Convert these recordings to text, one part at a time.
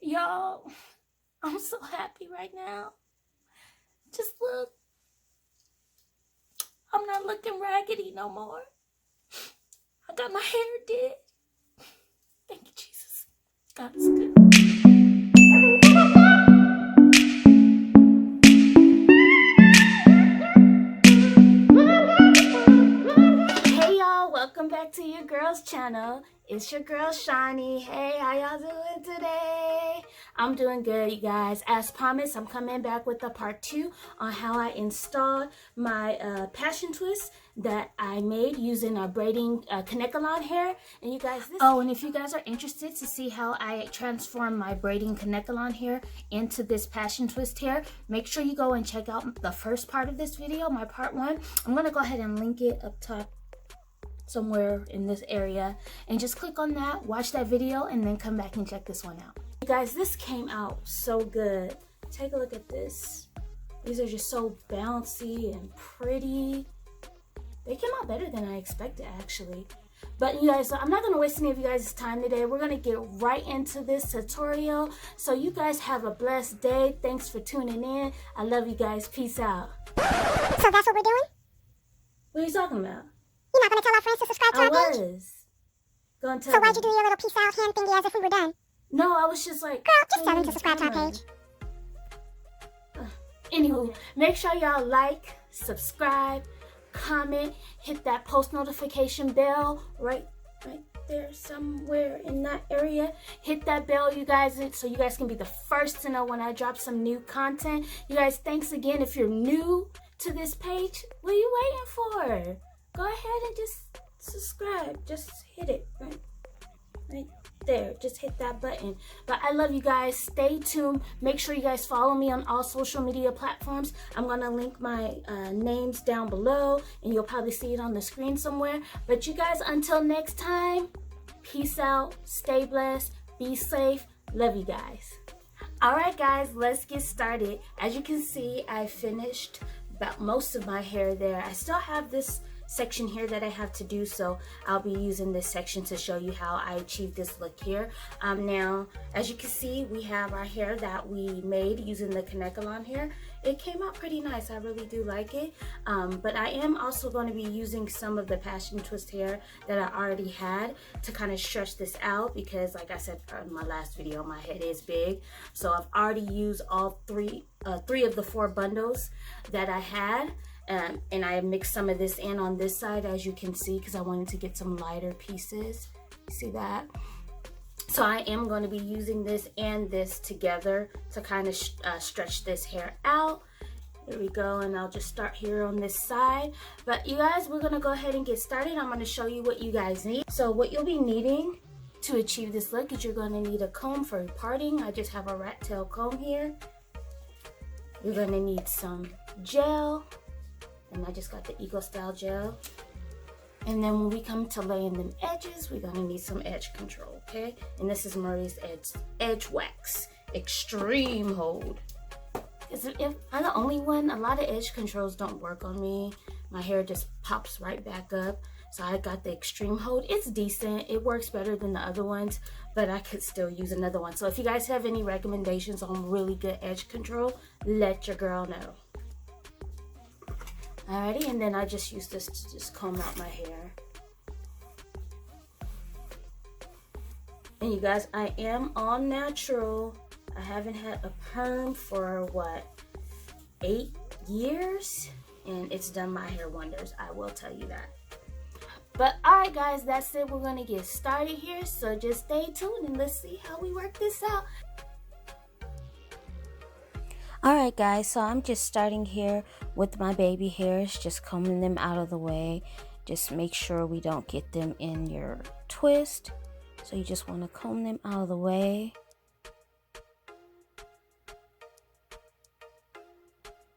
Y'all, I'm so happy right now. Just look. I'm not looking raggedy no more. I got my hair did. Thank you, Jesus. God is good. Hey y'all, welcome back to your girl's channel. It's your girl Shani. Hey, how y'all doing today? I'm doing good, you guys. As promised, I'm coming back with a part 2 on how I installed my passion twist that I made using a braiding Kanekalon hair. And you guys, and if you guys are interested to see how I transform my braiding Kanekalon hair into this passion twist hair, make sure you go and check out the first part of this video, my part 1. I'm gonna go ahead and link it up top somewhere in this area, and just click on that, watch that video, and then come back and check this one out. You guys, this came out so good. Take a look at this. These are just so bouncy and pretty. They came out better than I expected, actually. But you guys, I'm not going to waste any of you guys' time today. We're going to get right into this tutorial. So you guys have a blessed day. Thanks for tuning in. I love you guys. Peace out. So that's what we're doing? What are you talking about? You're not going to tell our friends to subscribe to our page? I was going to tell So why'd you do your little peace out hand thingy as if we were done? No, I was just like... Girl, just tell them to subscribe to our page. Anywho, make sure y'all like, subscribe, comment, hit that post notification bell right there somewhere in that area. Hit that bell, you guys, so you guys can be the first to know when I drop some new content. You guys, thanks again. If you're new to this page, what are you waiting for? Go ahead and just subscribe. Just hit it right there. Just hit that button. But I love you guys. Stay tuned. Make sure you guys follow me on all social media platforms. I'm going to link my names down below, and you'll probably see it on the screen somewhere. But you guys, until next time, peace out. Stay blessed. Be safe. Love you guys. Alright guys, let's get started. As you can see, I finished about most of my hair there. I still have this section here that I have to do, so I'll be using this section to show you how I achieved this look here. Now, as you can see, we have our hair that we made using the Kanekalon hair. It came out pretty nice. I really do like it. But I am also going to be using some of the passion twist hair that I already had to kind of stretch this out, because like I said in my last video, my head is big. So I've already used all three of the 4 bundles that I had. And I mixed some of this in on this side, as you can see, because I wanted to get some lighter pieces. You see that? So I am going to be using this and this together to kind of stretch this hair out. There we go, and I'll just start here on this side. But you guys, we're going to go ahead and get started. I'm going to show you what you guys need. So what you'll be needing to achieve this look is you're going to need a comb for parting. I just have a rat tail comb here. You're going to need some gel. And I just got the Eco Style gel. And then when we come to laying them edges, we're gonna need some edge control, okay? And this is Murray's Edge Wax Extreme Hold. Because if I'm the only one, a lot of edge controls don't work on me. My hair just pops right back up. So I got the Extreme Hold. It's decent. It works better than the other ones, but I could still use another one. So if you guys have any recommendations on really good edge control, let your girl know. Alrighty, and then I just use this to just comb out my hair. And you guys, I am all natural. I haven't had a perm for what, 8 years? And it's done my hair wonders, I will tell you that. But alright guys, that's it. We're gonna get started here. So just stay tuned and let's see how we work this out. Alright guys, so I'm just starting here with my baby hairs, just combing them out of the way. Just make sure we don't get them in your twist. So you just want to comb them out of the way.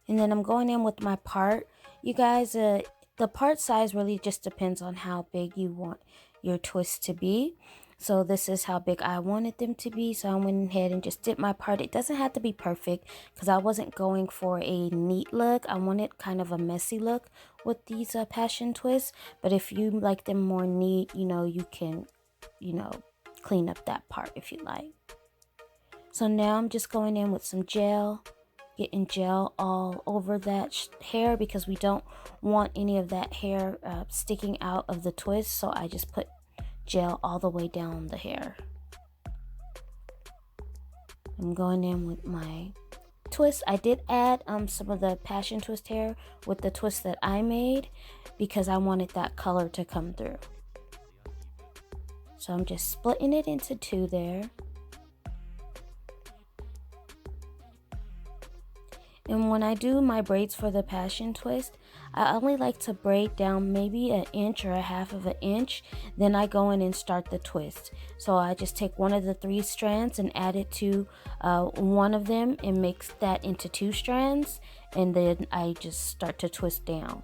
And then I'm going in with my part. You guys, the part size really just depends on how big you want your twist to be. So this is how big I wanted them to be. So I went ahead and just did my part. It doesn't have to be perfect because I wasn't going for a neat look. I wanted kind of a messy look with these passion twists. But if you like them more neat, you know, you can, clean up that part if you like. So now I'm just going in with some gel, getting gel all over that hair because we don't want any of that hair sticking out of the twist. So I just put gel all the way down the hair. I'm going in with my twist. I did add some of the passion twist hair with the twist that I made because I wanted that color to come through. So I'm just splitting it into two there. And when I do my braids for the passion twist, I only like to braid down maybe an inch or a half of an inch. Then I go in and start the twist. So I just take one of the 3 strands and add it to one of them and makes that into 2 strands. And then I just start to twist down.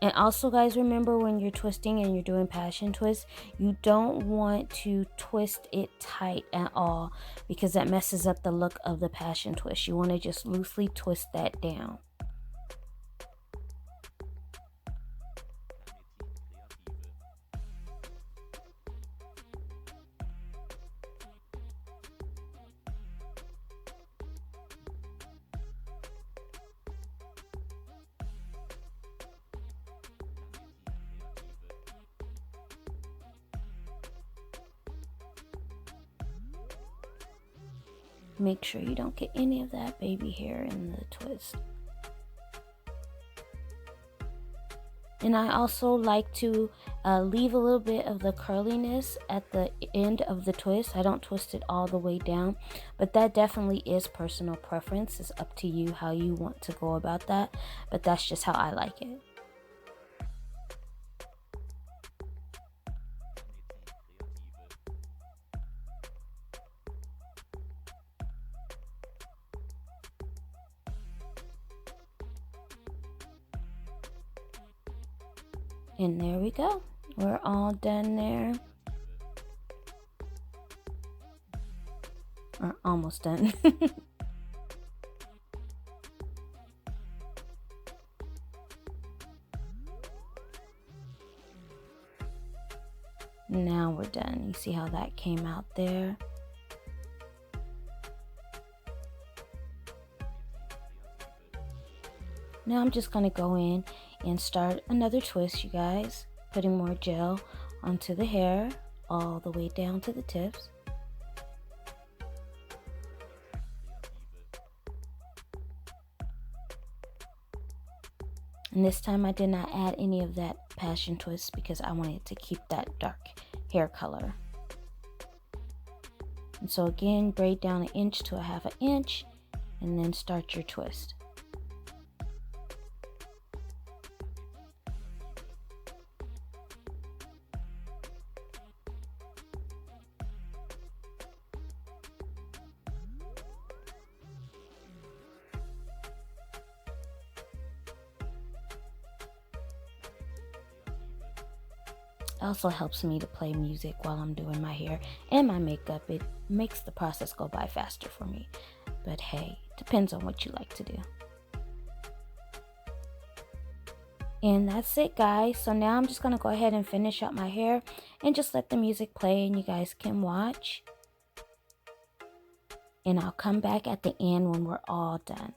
And also, guys, remember when you're twisting and you're doing passion twist, you don't want to twist it tight at all because that messes up the look of the passion twist. You want to just loosely twist that down. Make sure you don't get any of that baby hair in the twist. And I also like to leave a little bit of the curliness at the end of the twist. I don't twist it all the way down, but that definitely is personal preference. It's up to you how you want to go about that, but that's just how I like it. And there we go. We're all done there. Or almost done. Now we're done. You see how that came out there? Now I'm just going to go in and start another twist, you guys. Putting more gel onto the hair all the way down to the tips. And this time I did not add any of that passion twist because I wanted to keep that dark hair color. And so again, braid down 1 inch to a half an inch and then start your twist. It also helps me to play music while I'm doing my hair and my makeup. It makes the process go by faster for me. But hey, depends on what you like to do. And that's it, guys. So now I'm just going to go ahead and finish up my hair and just let the music play and you guys can watch. And I'll come back at the end when we're all done.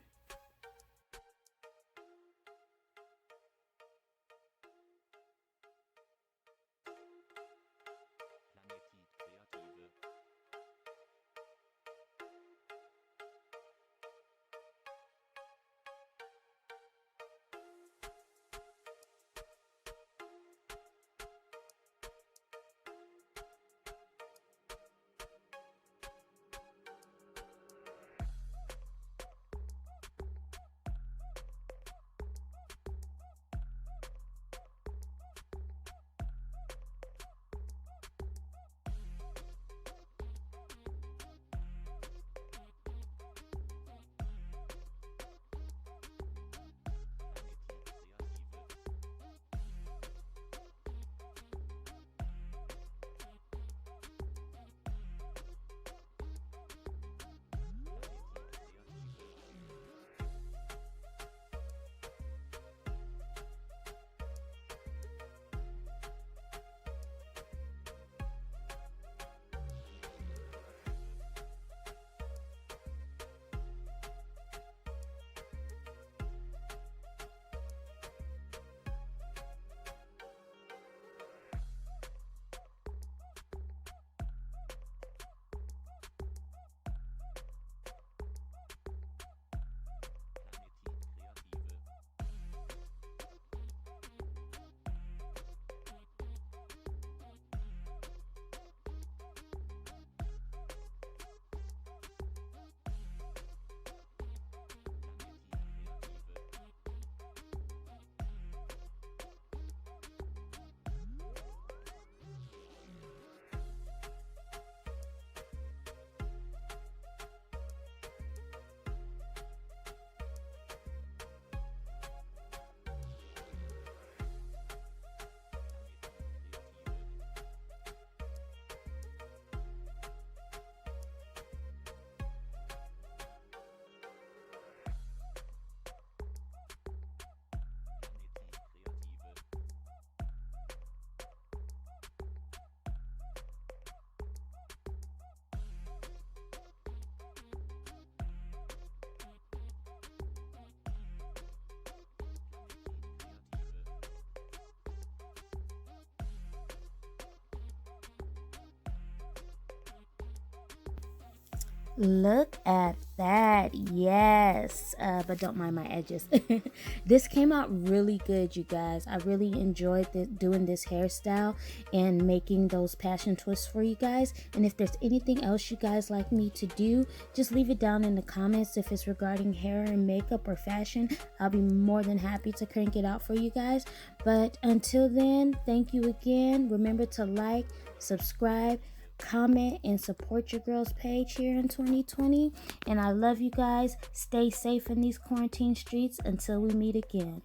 Look at that. Yes. But don't mind my edges. This came out really good, you guys. I really enjoyed doing this hairstyle and making those passion twists for you guys. And if there's anything else you guys like me to do, just leave it down in the comments. If it's regarding hair and makeup or fashion, I'll be more than happy to crank it out for you guys. But until then, thank you again. Remember to like, subscribe, comment, and support your girl's page here in 2020. And I love you guys. Stay safe in these quarantine streets until we meet again.